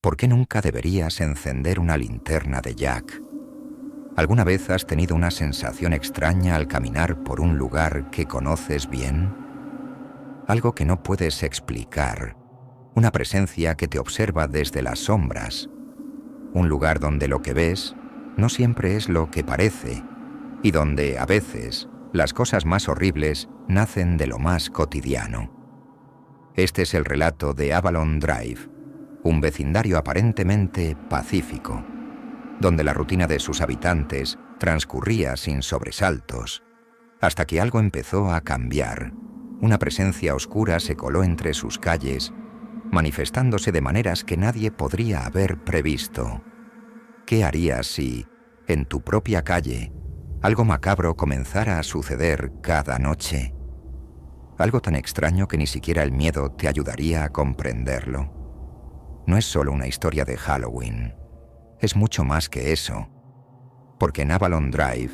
¿Por qué nunca deberías encender una linterna de Jack? ¿Alguna vez has tenido una sensación extraña al caminar por un lugar que conoces bien? Algo que no puedes explicar, una presencia que te observa desde las sombras, un lugar donde lo que ves no siempre es lo que parece y donde, a veces, las cosas más horribles nacen de lo más cotidiano. Este es el relato de Avalon Drive, un vecindario aparentemente pacífico, donde la rutina de sus habitantes transcurría sin sobresaltos, hasta que algo empezó a cambiar. Una presencia oscura se coló entre sus calles, manifestándose de maneras que nadie podría haber previsto. ¿Qué harías si, en tu propia calle, algo macabro comenzara a suceder cada noche? Algo tan extraño que ni siquiera el miedo te ayudaría a comprenderlo. No es solo una historia de Halloween. Es mucho más que eso. Porque en Avalon Drive,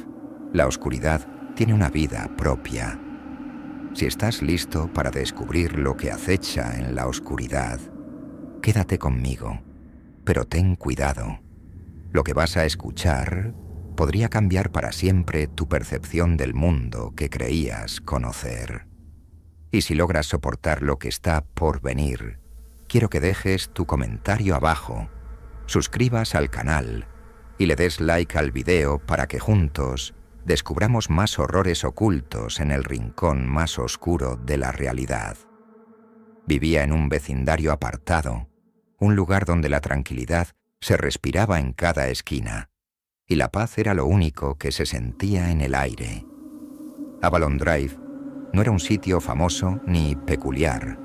la oscuridad tiene una vida propia. Si estás listo para descubrir lo que acecha en la oscuridad, quédate conmigo, pero ten cuidado. Lo que vas a escuchar podría cambiar para siempre tu percepción del mundo que creías conocer. Y si logras soportar lo que está por venir, quiero que dejes tu comentario abajo, suscribas al canal y le des like al video para que juntos descubramos más horrores ocultos en el rincón más oscuro de la realidad. Vivía en un vecindario apartado, un lugar donde la tranquilidad se respiraba en cada esquina, y la paz era lo único que se sentía en el aire. Avalon Drive no era un sitio famoso ni peculiar,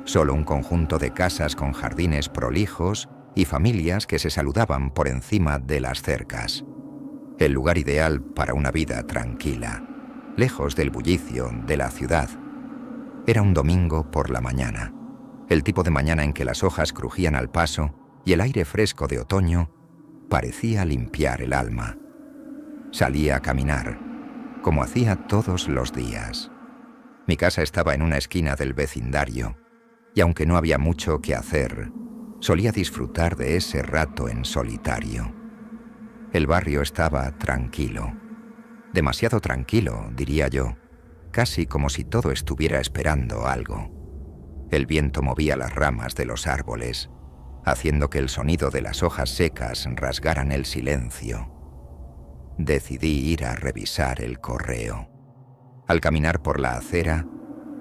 solo un conjunto de casas con jardines prolijos y familias que se saludaban por encima de las cercas. El lugar ideal para una vida tranquila, lejos del bullicio de la ciudad. Era un domingo por la mañana, el tipo de mañana en que las hojas crujían al paso y el aire fresco de otoño parecía limpiar el alma. Salí a caminar, como hacía todos los días. Mi casa estaba en una esquina del vecindario, y aunque no había mucho que hacer, solía disfrutar de ese rato en solitario. El barrio estaba tranquilo, demasiado tranquilo, diría yo, casi como si todo estuviera esperando algo. El viento movía las ramas de los árboles, haciendo que el sonido de las hojas secas rasgaran el silencio. Decidí ir a revisar el correo. Al caminar por la acera,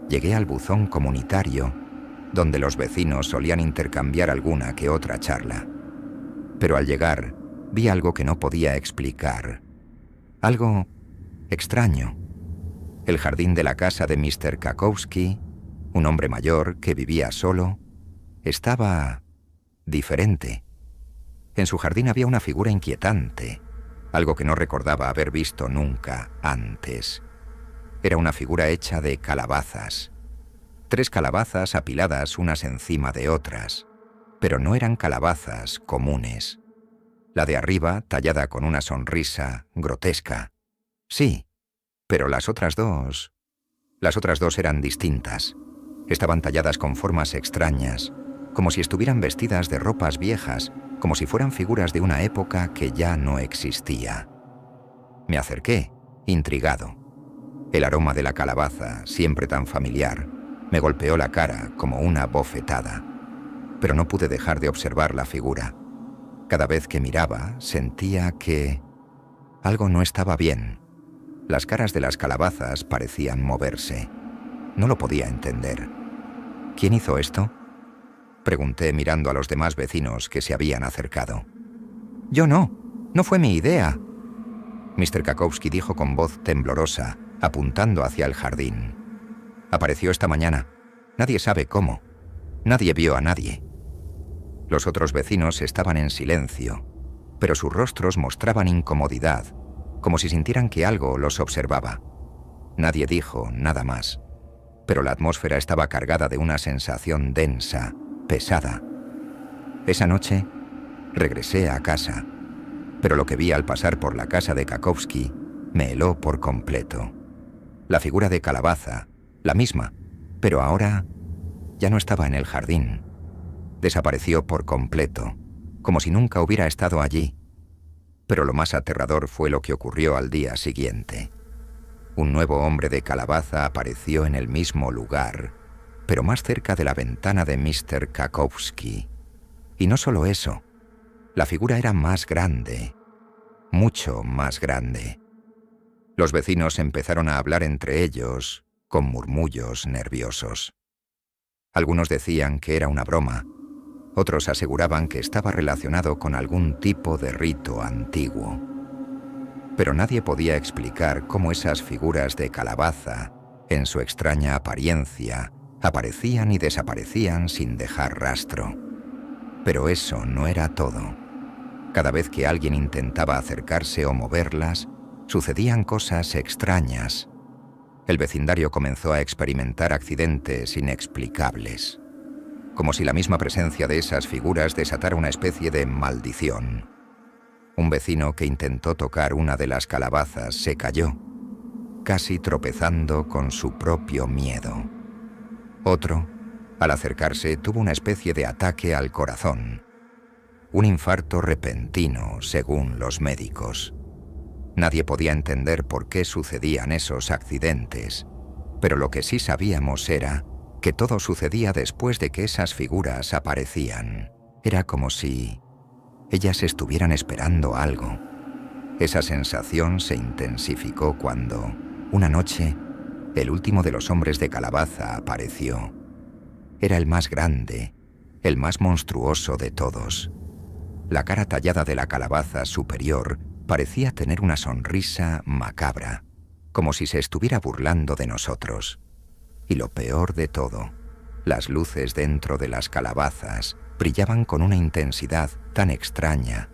llegué al buzón comunitario, donde los vecinos solían intercambiar alguna que otra charla. Pero al llegar, vi algo que no podía explicar. Algo extraño. El jardín de la casa de Mr. Kakowski, un hombre mayor que vivía solo, estaba diferente. En su jardín había una figura inquietante, algo que no recordaba haber visto nunca antes. Era una figura hecha de calabazas. 3 calabazas apiladas unas encima de otras, pero no eran calabazas comunes. La de arriba, tallada con una sonrisa grotesca. Sí, pero las otras dos eran distintas. Estaban talladas con formas extrañas, como si estuvieran vestidas de ropas viejas, como si fueran figuras de una época que ya no existía. Me acerqué, intrigado. El aroma de la calabaza, siempre tan familiar, me golpeó la cara como una bofetada, pero no pude dejar de observar la figura. Cada vez que miraba, sentía que algo no estaba bien. Las caras de las calabazas parecían moverse. No lo podía entender. ¿Quién hizo esto?, pregunté mirando a los demás vecinos que se habían acercado. Yo no fue mi idea, Mr. Kakowski dijo con voz temblorosa, apuntando hacia el jardín. Apareció esta mañana. Nadie sabe cómo. Nadie vio a nadie. Los otros vecinos estaban en silencio, pero sus rostros mostraban incomodidad, como si sintieran que algo los observaba. Nadie dijo nada más, pero la atmósfera estaba cargada de una sensación densa, pesada. Esa noche regresé a casa, pero lo que vi al pasar por la casa de Kakowski me heló por completo. La figura de calabaza, la misma, pero ahora ya no estaba en el jardín. Desapareció por completo, como si nunca hubiera estado allí. Pero lo más aterrador fue lo que ocurrió al día siguiente. Un nuevo hombre de calabaza apareció en el mismo lugar, pero más cerca de la ventana de Mr. Kakowski. Y no solo eso, la figura era más grande, mucho más grande. Los vecinos empezaron a hablar entre ellos con murmullos nerviosos. Algunos decían que era una broma, otros aseguraban que estaba relacionado con algún tipo de rito antiguo. Pero nadie podía explicar cómo esas figuras de calabaza, en su extraña apariencia, aparecían y desaparecían sin dejar rastro. Pero eso no era todo. Cada vez que alguien intentaba acercarse o moverlas, sucedían cosas extrañas. El vecindario comenzó a experimentar accidentes inexplicables, como si la misma presencia de esas figuras desatara una especie de maldición. Un vecino que intentó tocar una de las calabazas se cayó, casi tropezando con su propio miedo. Otro, al acercarse, tuvo una especie de ataque al corazón. Un infarto repentino, según los médicos. Nadie podía entender por qué sucedían esos accidentes, pero lo que sí sabíamos era que todo sucedía después de que esas figuras aparecían. Era como si ellas estuvieran esperando algo. Esa sensación se intensificó cuando, una noche, el último de los hombres de calabaza apareció. Era el más grande, el más monstruoso de todos. La cara tallada de la calabaza superior parecía tener una sonrisa macabra, como si se estuviera burlando de nosotros. Y lo peor de todo, las luces dentro de las calabazas brillaban con una intensidad tan extraña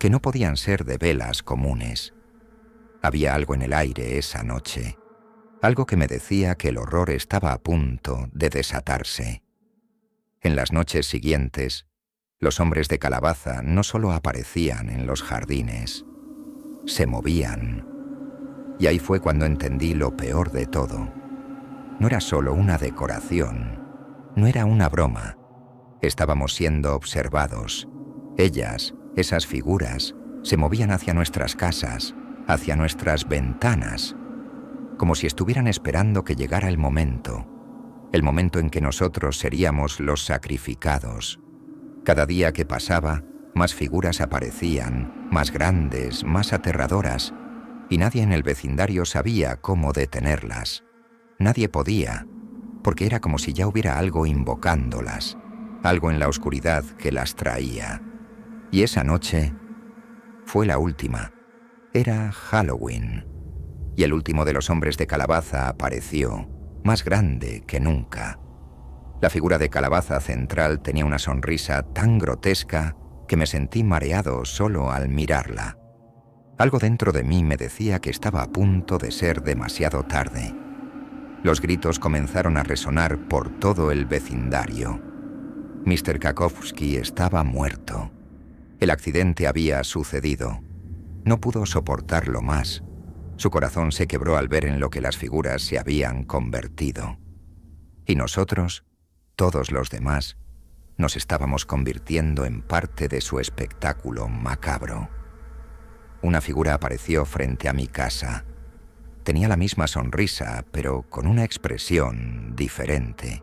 que no podían ser de velas comunes. Había algo en el aire esa noche, algo que me decía que el horror estaba a punto de desatarse. En las noches siguientes, los hombres de calabaza no solo aparecían en los jardines, se movían. Y ahí fue cuando entendí lo peor de todo. No era solo una decoración, no era una broma. Estábamos siendo observados. Ellas, esas figuras, se movían hacia nuestras casas, hacia nuestras ventanas, como si estuvieran esperando que llegara el momento en que nosotros seríamos los sacrificados. Cada día que pasaba, más figuras aparecían, más grandes, más aterradoras, y nadie en el vecindario sabía cómo detenerlas. Nadie podía, porque era como si ya hubiera algo invocándolas, algo en la oscuridad que las traía. Y esa noche fue la última. Era Halloween, y el último de los hombres de calabaza apareció, más grande que nunca. La figura de calabaza central tenía una sonrisa tan grotesca que me sentí mareado solo al mirarla. Algo dentro de mí me decía que estaba a punto de ser demasiado tarde. Los gritos comenzaron a resonar por todo el vecindario. Mr. Kakowski estaba muerto. El accidente había sucedido. No pudo soportarlo más. Su corazón se quebró al ver en lo que las figuras se habían convertido. Y nosotros, todos los demás, nos estábamos convirtiendo en parte de su espectáculo macabro. Una figura apareció frente a mi casa. Tenía la misma sonrisa, pero con una expresión diferente.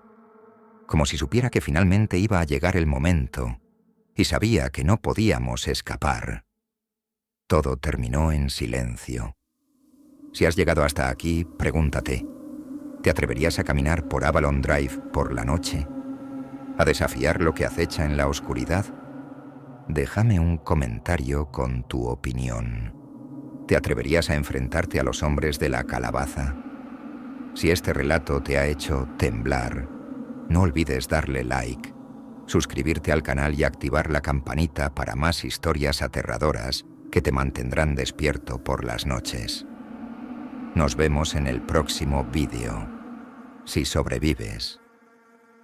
Como si supiera que finalmente iba a llegar el momento, y sabía que no podíamos escapar. Todo terminó en silencio. Si has llegado hasta aquí, pregúntate, ¿te atreverías a caminar por Avalon Drive por la noche? ¿A desafiar lo que acecha en la oscuridad? Déjame un comentario con tu opinión. ¿Te atreverías a enfrentarte a los hombres de la calabaza? Si este relato te ha hecho temblar, no olvides darle like, suscribirte al canal y activar la campanita para más historias aterradoras que te mantendrán despierto por las noches. Nos vemos en el próximo vídeo, si sobrevives.